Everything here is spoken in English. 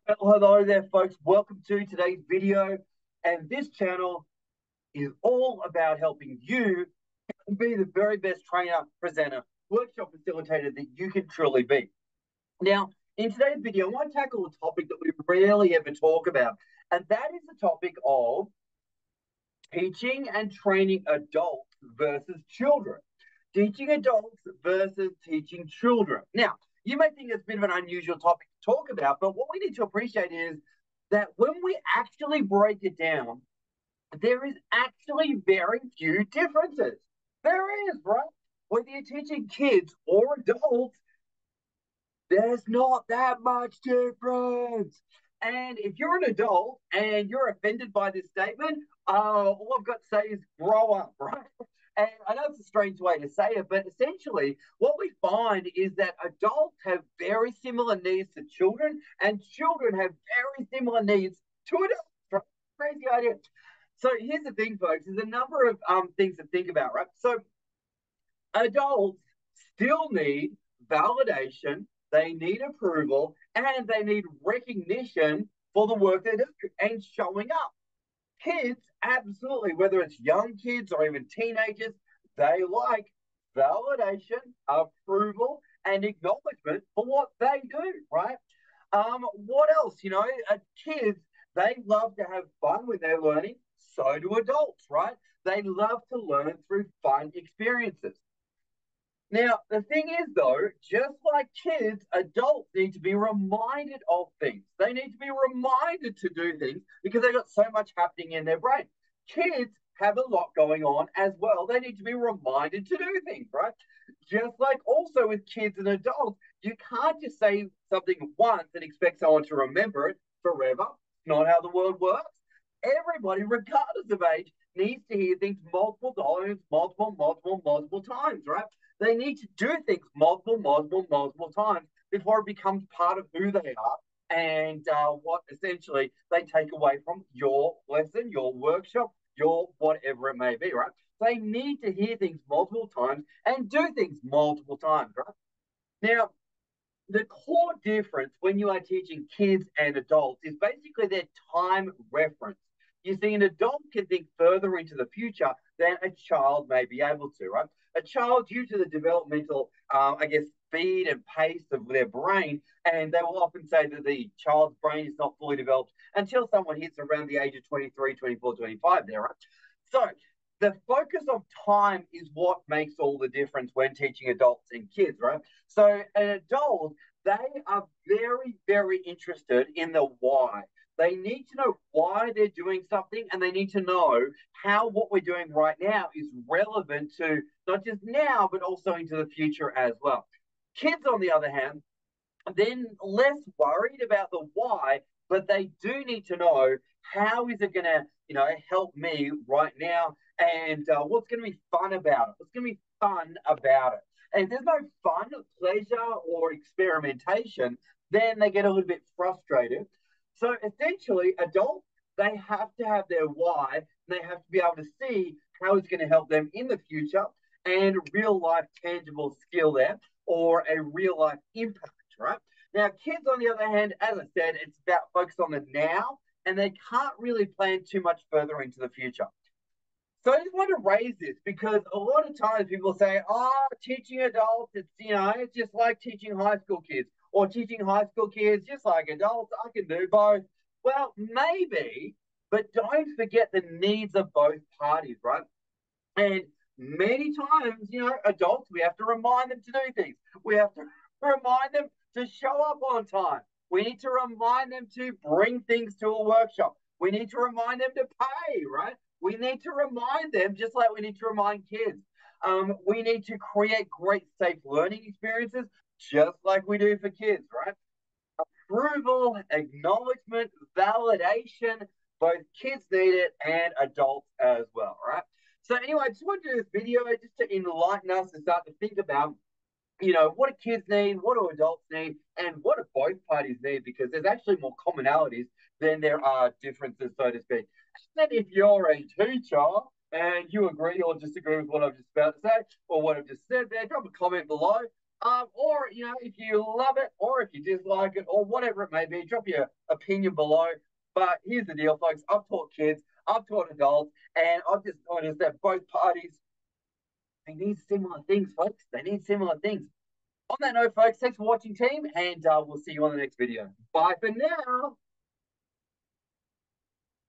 Well, hello there, folks. Welcome to today's video. And this channel is all about helping you be the very best trainer, presenter, workshop facilitator that you can truly be. Now, in today's video, I want to tackle a topic that we rarely ever talk about, and that is the topic of teaching and training adults versus children. Teaching adults versus teaching children. Now, you may think it's a bit of an unusual topic to talk about, but what we need to appreciate is that when we actually break it down, there is actually very few differences. There is, right? Whether you're teaching kids or adults, there's not that much difference. And if you're an adult and you're offended by this statement, all I've got to say is grow up, right? And I know it's a strange way to say it, but essentially, what we find is that adults have very similar needs to children, and children have very similar needs to adults. Right? Crazy idea. So here's the thing, folks: there's a number of things to think about, right? So adults still need validation, they need approval, and they need recognition for the work they do and showing up. Kids, absolutely, whether it's young kids or even teenagers, they like validation, approval, and acknowledgement for what they do, right? What else? Kids, they love to have fun when they're learning. So do adults, right? They love to learn through fun experiences. Now, the thing is, though, just like kids, adults need to be reminded of things. They need to be reminded to do things because they've got so much happening in their brain. Kids have a lot going on as well. They need to be reminded to do things, right? Just like also with kids and adults, you can't just say something once and expect someone to remember it forever. It's not how the world works. Everybody, regardless of age, needs to hear things multiple times, multiple times, right? They need to do things multiple times before it becomes part of who they are and what essentially they take away from your lesson, your workshop, your whatever it may be, right? They need to hear things multiple times and do things multiple times, right? Now, the core difference when you are teaching kids and adults is basically their time reference. You see, an adult can think further into the future than a child may be able to, right? A child, due to the developmental, speed and pace of their brain, and they will often say that the child's brain is not fully developed until someone hits around the age of 23, 24, 25 there, right? So the focus of time is what makes all the difference when teaching adults and kids, right? So an adult, they are very, very interested in the why. They need to know why they're doing something, and they need to know how what we're doing right now is relevant to not just now, but also into the future as well. Kids, on the other hand, then less worried about the why, but they do need to know how is it going to, help me right now, and what's going to be fun about it. What's going to be fun about it? And if there's no fun, pleasure, or experimentation, then they get a little bit frustrated. So essentially, adults, they have to have their why. They have to be able to see how it's going to help them in the future and real life tangible skill there or a real life impact, right? Now, kids, on the other hand, as I said, it's about focus on the now, and they can't really plan too much further into the future. So I just want to raise this because a lot of times people say, "Oh, teaching adults, it's just like teaching high school kids, or teaching high school kids just like adults. I can do both." Well, maybe, but don't forget the needs of both parties, right? And many times, adults, we have to remind them to do things. We have to remind them to show up on time. We need to remind them to bring things to a workshop. We need to remind them to pay, right? We need to remind them, just like we need to remind kids. We need to create great, safe learning experiences, just like we do for kids, right? Approval, acknowledgement, validation. Both kids need it and adults as well, right? So anyway, I just wanted to do this video just to enlighten us and start to think about, what do kids need, what do adults need, and what do both parties need? Because there's actually more commonalities than there are differences, so to speak. And if you're a teacher and you agree or disagree with what I've just about to say or what I've just said there, drop a comment below. Or, if you love it or if you dislike it or whatever it may be, drop your opinion below. But here's the deal, folks. I've taught kids, I've taught adults, and I've just noticed that both parties, they need similar things, folks. They need similar things. On that note, folks, thanks for watching, team, and we'll see you on the next video. Bye for now.